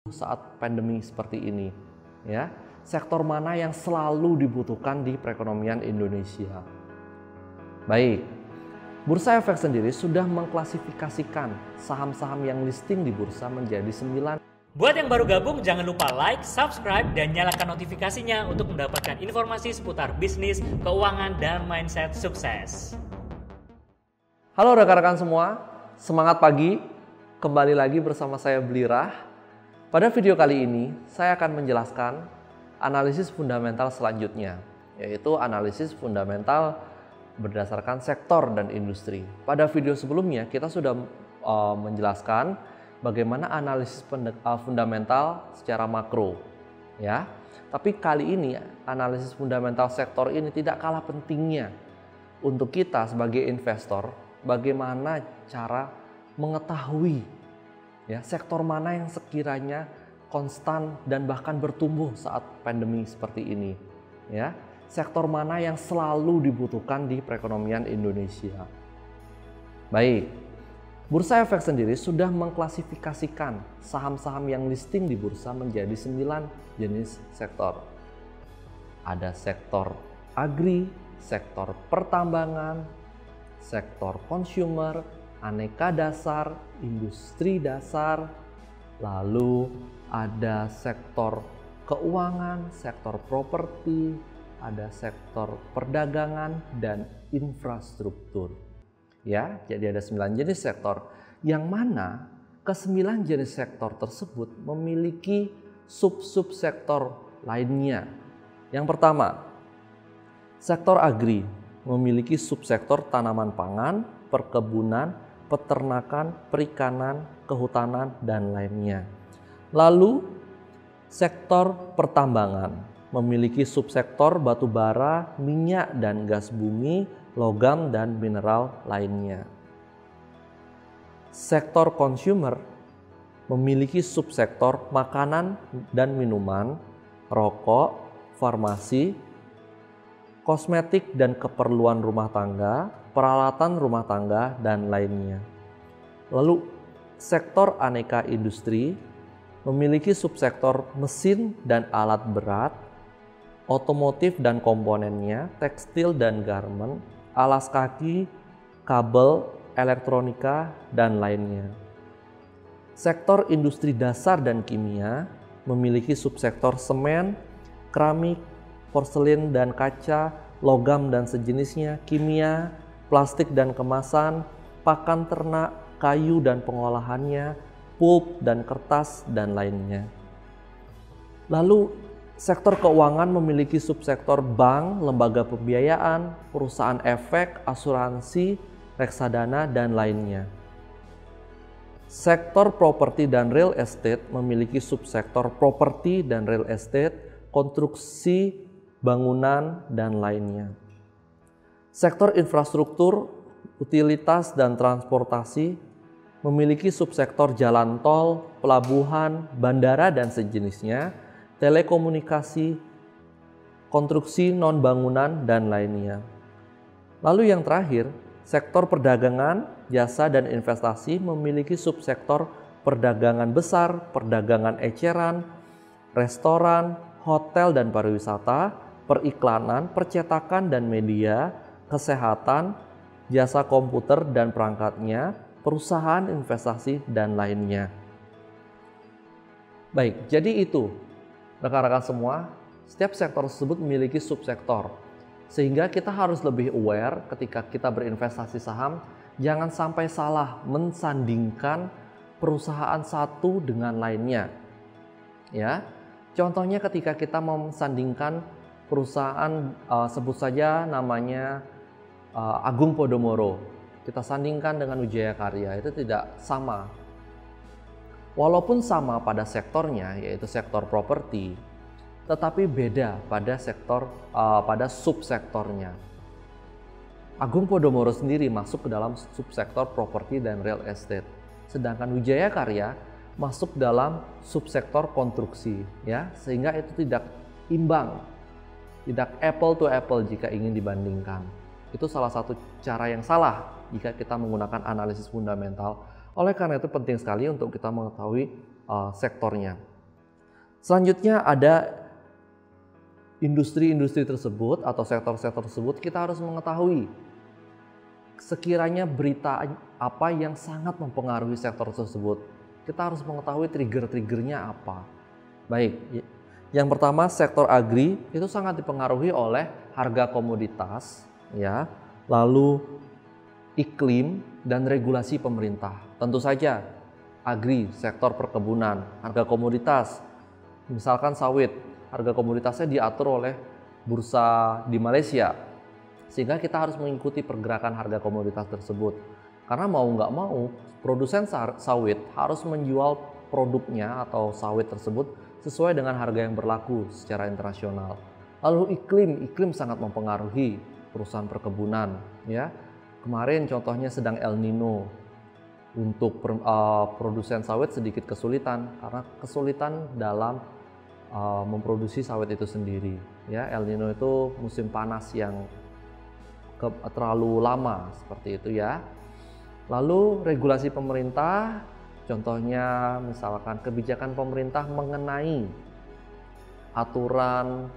saat pandemi seperti ini, ya. Sektor mana yang selalu dibutuhkan di perekonomian Indonesia? Baik, Bursa Efek sendiri sudah mengklasifikasikan saham-saham yang listing di bursa menjadi 9. Buat yang baru gabung, jangan lupa like, subscribe, dan nyalakan notifikasinya untuk mendapatkan informasi seputar bisnis, keuangan, dan mindset sukses. Halo rekan-rekan semua, semangat pagi. Kembali lagi bersama saya Blirah. Pada video kali ini, saya akan menjelaskan analisis fundamental selanjutnya, yaitu analisis fundamental berdasarkan sektor dan industri. Pada video sebelumnya, kita sudah menjelaskan bagaimana analisis fundamental secara makro, ya. Tapi kali ini analisis fundamental sektor ini tidak kalah pentingnya untuk kita sebagai investor. Bagaimana cara mengetahui ya sektor mana yang sekiranya konstan dan bahkan bertumbuh saat pandemi seperti ini, ya. Sektor mana yang selalu dibutuhkan di perekonomian Indonesia. Baik, Bursa Efek sendiri sudah mengklasifikasikan saham-saham yang listing di bursa menjadi 9 jenis sektor. Ada sektor agri, sektor pertambangan, sektor consumer, aneka dasar, industri dasar, lalu ada sektor keuangan, sektor properti, ada sektor perdagangan dan infrastruktur. Ya, jadi ada 9 jenis sektor yang mana ke-9 jenis sektor tersebut memiliki sub-sub sektor lainnya. Yang pertama, sektor agri memiliki subsektor tanaman pangan, perkebunan, peternakan, perikanan, kehutanan, dan lainnya. Lalu, sektor pertambangan memiliki subsektor batu bara, minyak dan gas bumi, logam dan mineral lainnya. Sektor consumer memiliki subsektor makanan dan minuman, rokok, farmasi, kosmetik dan keperluan rumah tangga, peralatan rumah tangga, dan lainnya. Lalu, sektor aneka industri memiliki subsektor mesin dan alat berat, otomotif dan komponennya, tekstil dan garment, alas kaki, kabel, elektronika, dan lainnya. Sektor industri dasar dan kimia memiliki subsektor semen, keramik, porselin dan kaca, logam dan sejenisnya, kimia, plastik dan kemasan, pakan ternak, kayu dan pengolahannya, pulp dan kertas, dan lainnya. Lalu, sektor keuangan memiliki subsektor bank, lembaga pembiayaan, perusahaan efek, asuransi, reksadana, dan lainnya. Sektor properti dan real estate memiliki subsektor properti dan real estate, konstruksi, bangunan, dan lainnya. Sektor infrastruktur, utilitas, dan transportasi memiliki subsektor jalan tol, pelabuhan, bandara, dan sejenisnya, telekomunikasi, konstruksi non-bangunan, dan lainnya. Lalu yang terakhir, sektor perdagangan, jasa, dan investasi memiliki subsektor perdagangan besar, perdagangan eceran, restoran, hotel dan pariwisata, periklanan, percetakan dan media, kesehatan, jasa komputer dan perangkatnya, perusahaan investasi, dan lainnya. Baik, jadi itu rekan-rekan semua, setiap sektor tersebut memiliki subsektor. Sehingga kita harus lebih aware ketika kita berinvestasi saham, jangan sampai salah mensandingkan perusahaan satu dengan lainnya. Ya. Contohnya ketika kita mensandingkan perusahaan sebut saja namanya Agung Podomoro, kita sandingkan dengan Wijaya Karya, itu tidak sama. Walaupun sama pada sektornya, yaitu sektor properti, tetapi beda pada pada subsektornya. Agung Podomoro sendiri masuk ke dalam subsektor properti dan real estate, sedangkan Wijaya Karya masuk dalam subsektor konstruksi, ya, sehingga itu tidak imbang, tidak apple to apple jika ingin dibandingkan. Itu salah satu cara yang salah jika kita menggunakan analisis fundamental. Oleh karena itu penting sekali untuk kita mengetahui sektornya. Selanjutnya ada industri-industri tersebut atau sektor-sektor tersebut, kita harus mengetahui sekiranya berita apa yang sangat mempengaruhi sektor tersebut. Kita harus mengetahui trigger-triggernya apa. Baik, yang pertama sektor agri itu sangat dipengaruhi oleh harga komoditas, ya, lalu iklim dan regulasi pemerintah. Tentu saja agri, sektor perkebunan, harga komoditas, misalkan sawit, harga komoditasnya diatur oleh bursa di Malaysia, sehingga kita harus mengikuti pergerakan harga komoditas tersebut. Karena mau nggak mau, produsen sawit harus menjual produknya atau sawit tersebut sesuai dengan harga yang berlaku secara internasional. Lalu iklim sangat mempengaruhi perusahaan perkebunan. Ya, kemarin contohnya sedang El Nino. Untuk produsen sawit sedikit kesulitan karena kesulitan dalam memproduksi sawit itu sendiri. Ya, El Nino itu musim panas yang terlalu lama seperti itu ya. Lalu regulasi pemerintah, contohnya misalkan kebijakan pemerintah mengenai aturan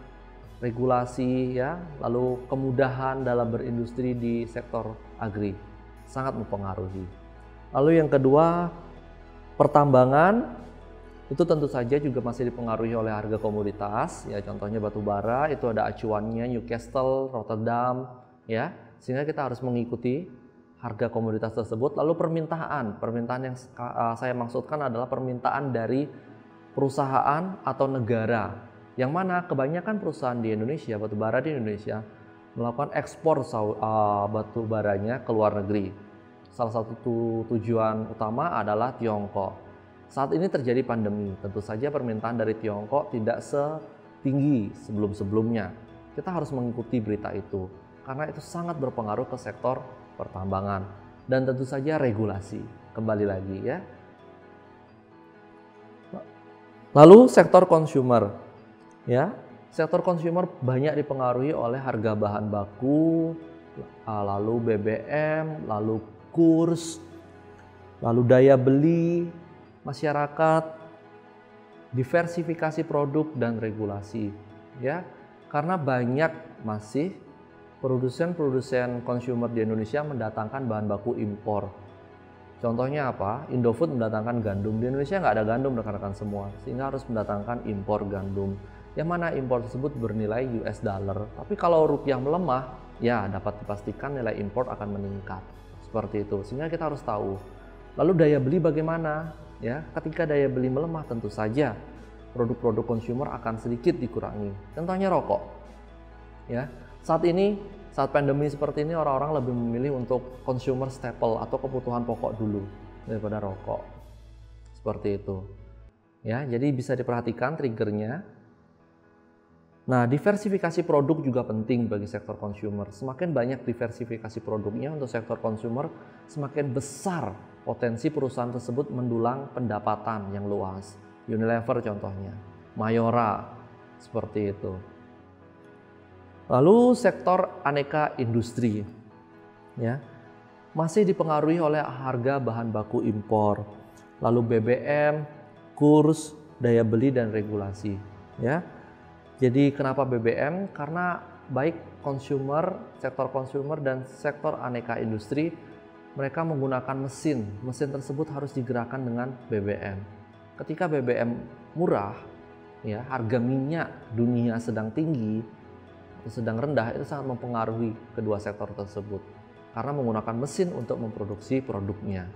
regulasi ya, lalu kemudahan dalam berindustri di sektor agri sangat mempengaruhi. Lalu yang kedua, pertambangan itu tentu saja juga masih dipengaruhi oleh harga komoditas ya, contohnya batu bara itu ada acuannya Newcastle, Rotterdam ya, sehingga kita harus mengikuti harga komoditas tersebut. Lalu permintaan yang saya maksudkan adalah permintaan dari perusahaan atau negara, yang mana kebanyakan perusahaan di Indonesia, batu bara di Indonesia melakukan ekspor batu baranya ke luar negeri. Salah satu tujuan utama adalah Tiongkok. Saat ini terjadi pandemi, tentu saja permintaan dari Tiongkok tidak setinggi sebelum-sebelumnya. Kita harus mengikuti berita itu, karena itu sangat berpengaruh ke sektor pertambangan. Dan tentu saja regulasi, kembali lagi ya. Lalu sektor consumer, ya. Sektor consumer banyak dipengaruhi oleh harga bahan baku, lalu BBM, lalu kurs, lalu daya beli masyarakat, diversifikasi produk dan regulasi ya, karena banyak masih produsen consumer di Indonesia mendatangkan bahan baku impor. Contohnya apa? Indofood mendatangkan gandum, di Indonesia nggak ada gandum rekan-rekan semua, sehingga harus mendatangkan impor gandum, yang mana impor tersebut bernilai US dollar. Tapi kalau rupiah melemah, ya dapat dipastikan nilai impor akan meningkat seperti itu, sehingga kita harus tahu. Lalu daya beli bagaimana? Ya, ketika daya beli melemah, tentu saja produk-produk consumer akan sedikit dikurangi. Contohnya rokok. Ya, saat pandemi seperti ini orang-orang lebih memilih untuk consumer staple atau kebutuhan pokok dulu daripada rokok. Seperti itu. Ya, jadi bisa diperhatikan triggernya. Nah, diversifikasi produk juga penting bagi sektor consumer. Semakin banyak diversifikasi produknya untuk sektor consumer, semakin besar potensi perusahaan tersebut mendulang pendapatan yang luas. Unilever contohnya, Mayora, seperti itu. Lalu sektor aneka industri, ya, masih dipengaruhi oleh harga bahan baku impor, lalu BBM, kurs, daya beli dan regulasi. Ya, jadi kenapa BBM? Karena baik sektor consumer dan sektor aneka industri, mereka menggunakan mesin tersebut harus digerakkan dengan BBM. Ketika BBM murah, ya, harga minyak dunia sedang tinggi atau sedang rendah, itu sangat mempengaruhi kedua sektor tersebut karena menggunakan mesin untuk memproduksi produknya.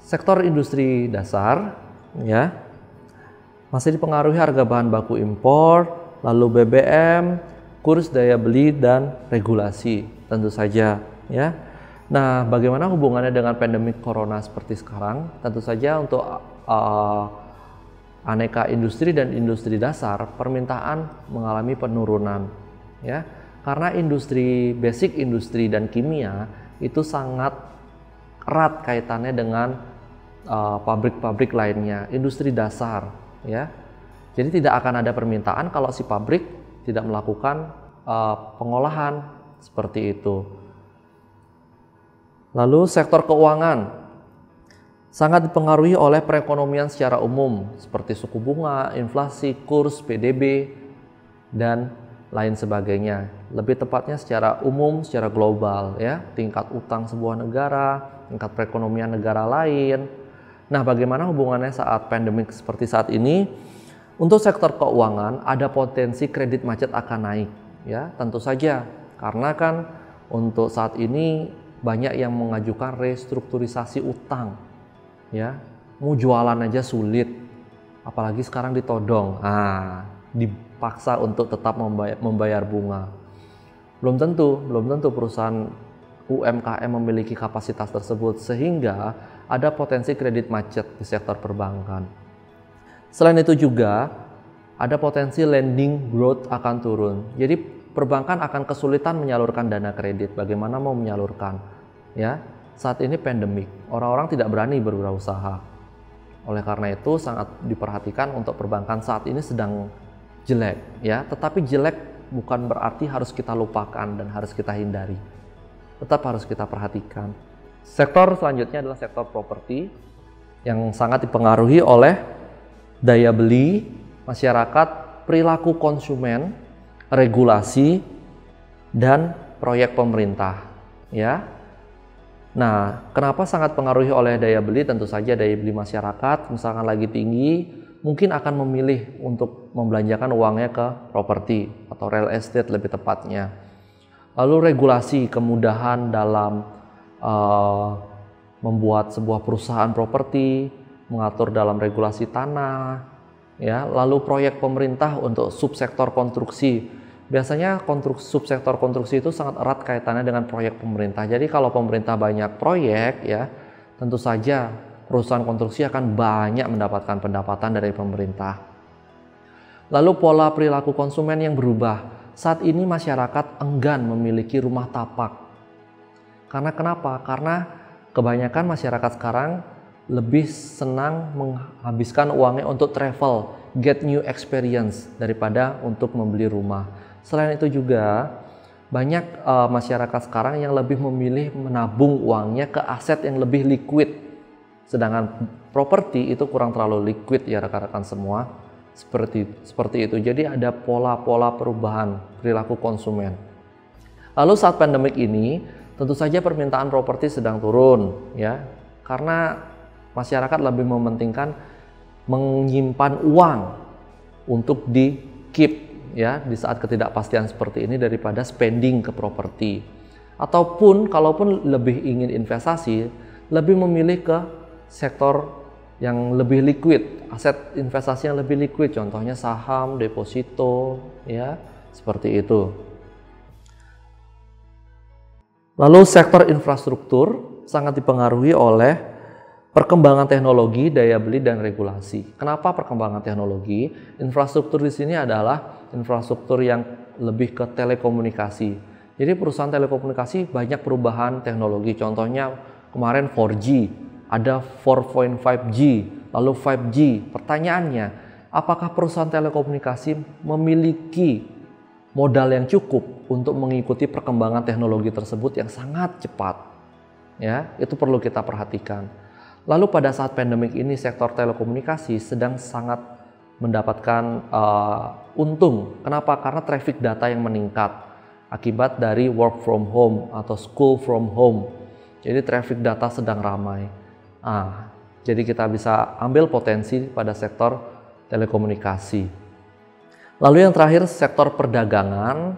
Sektor industri dasar, ya, masih dipengaruhi harga bahan baku impor, lalu BBM, kurs, daya beli dan regulasi tentu saja ya. Nah, bagaimana hubungannya dengan pandemi corona seperti sekarang? Tentu saja untuk aneka industri dan industri dasar, permintaan mengalami penurunan ya. Karena basic industri dan kimia itu sangat erat kaitannya dengan pabrik-pabrik lainnya, industri dasar ya. Jadi tidak akan ada permintaan kalau si pabrik tidak melakukan pengolahan seperti itu. Lalu sektor keuangan, sangat dipengaruhi oleh perekonomian secara umum seperti suku bunga, inflasi, kurs, PDB, dan lain sebagainya. Lebih tepatnya secara umum, secara global ya, tingkat utang sebuah negara, tingkat perekonomian negara lain. Nah, bagaimana hubungannya saat pandemik seperti saat ini? Untuk sektor keuangan ada potensi kredit macet akan naik ya, tentu saja karena kan untuk saat ini banyak yang mengajukan restrukturisasi utang ya. Mau jualan aja sulit, apalagi sekarang ditodong. Dipaksa untuk tetap membayar bunga. Belum tentu perusahaan UMKM memiliki kapasitas tersebut sehingga ada potensi kredit macet di sektor perbankan. Selain itu juga ada potensi lending growth akan turun. Jadi perbankan akan kesulitan menyalurkan dana kredit. Bagaimana mau menyalurkan? Ya, saat ini pandemik, orang-orang tidak berani berwirausaha. Oleh karena itu sangat diperhatikan untuk perbankan saat ini sedang jelek ya, tetapi jelek bukan berarti harus kita lupakan dan harus kita hindari. Tetap harus kita perhatikan. Sektor selanjutnya adalah sektor properti yang sangat dipengaruhi oleh daya beli masyarakat, perilaku konsumen, regulasi, dan proyek pemerintah ya. Nah, kenapa sangat pengaruhi oleh daya beli? Tentu saja daya beli masyarakat misalkan lagi tinggi, mungkin akan memilih untuk membelanjakan uangnya ke properti atau real estate lebih tepatnya. Lalu regulasi, kemudahan dalam membuat sebuah perusahaan properti, mengatur dalam regulasi tanah, ya. Lalu proyek pemerintah untuk subsektor konstruksi. Biasanya subsektor konstruksi itu sangat erat kaitannya dengan proyek pemerintah. Jadi kalau pemerintah banyak proyek, ya, tentu saja perusahaan konstruksi akan banyak mendapatkan pendapatan dari pemerintah. Lalu pola perilaku konsumen yang berubah. Saat ini masyarakat enggan memiliki rumah tapak. Karena kenapa? Karena kebanyakan masyarakat sekarang lebih senang menghabiskan uangnya untuk travel, get new experience daripada untuk membeli rumah. Selain itu juga banyak masyarakat sekarang yang lebih memilih menabung uangnya ke aset yang lebih liquid. Sedangkan properti itu kurang terlalu liquid ya rekan-rekan semua. Seperti itu. Jadi ada pola-pola perubahan perilaku konsumen. Lalu saat pandemik ini tentu saja permintaan properti sedang turun ya. Karena masyarakat lebih mementingkan menyimpan uang untuk di keep ya di saat ketidakpastian seperti ini daripada spending ke properti. Ataupun kalaupun lebih ingin investasi, lebih memilih ke sektor yang lebih liquid, aset investasi yang lebih liquid, contohnya saham, deposito, ya, seperti itu. Lalu sektor infrastruktur sangat dipengaruhi oleh perkembangan teknologi, daya beli, dan regulasi. Kenapa perkembangan teknologi? Infrastruktur di sini adalah infrastruktur yang lebih ke telekomunikasi. Jadi perusahaan telekomunikasi banyak perubahan teknologi. Contohnya kemarin 4G, ada 4.5G, lalu 5G. Pertanyaannya, apakah perusahaan telekomunikasi memiliki modal yang cukup untuk mengikuti perkembangan teknologi tersebut yang sangat cepat? Ya, itu perlu kita perhatikan. Lalu pada saat pandemik ini sektor telekomunikasi sedang sangat mendapatkan untung. Kenapa? Karena traffic data yang meningkat akibat dari work from home atau school from home. Jadi traffic data sedang ramai. Jadi kita bisa ambil potensi pada sektor telekomunikasi. Lalu yang terakhir sektor perdagangan,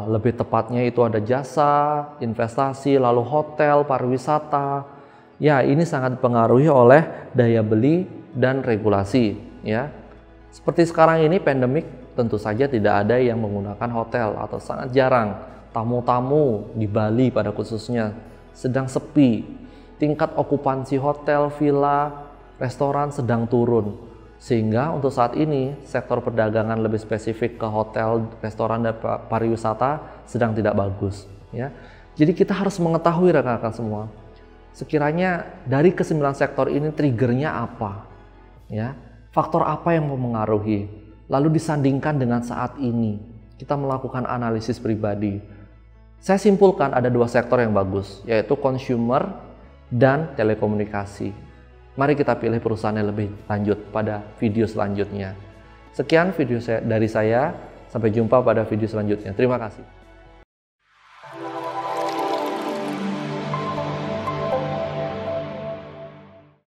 lebih tepatnya itu ada jasa, investasi, lalu hotel, pariwisata. Ya, ini sangat dipengaruhi oleh daya beli dan regulasi. Ya, seperti sekarang ini pandemik, tentu saja tidak ada yang menggunakan hotel atau sangat jarang. Tamu-tamu di Bali pada khususnya sedang sepi. Tingkat okupansi hotel, villa, restoran sedang turun. Sehingga untuk saat ini sektor perdagangan lebih spesifik ke hotel, restoran, dan pariwisata sedang tidak bagus. Ya, jadi kita harus mengetahui rekan-rekan semua. Sekiranya dari ke-9 sektor ini triggernya apa? Ya, faktor apa yang mempengaruhi? Lalu disandingkan dengan saat ini. Kita melakukan analisis pribadi. Saya simpulkan ada 2 sektor yang bagus, yaitu consumer dan telekomunikasi. Mari kita pilih perusahaan yang lebih lanjut pada video selanjutnya. Sekian video dari saya, sampai jumpa pada video selanjutnya. Terima kasih.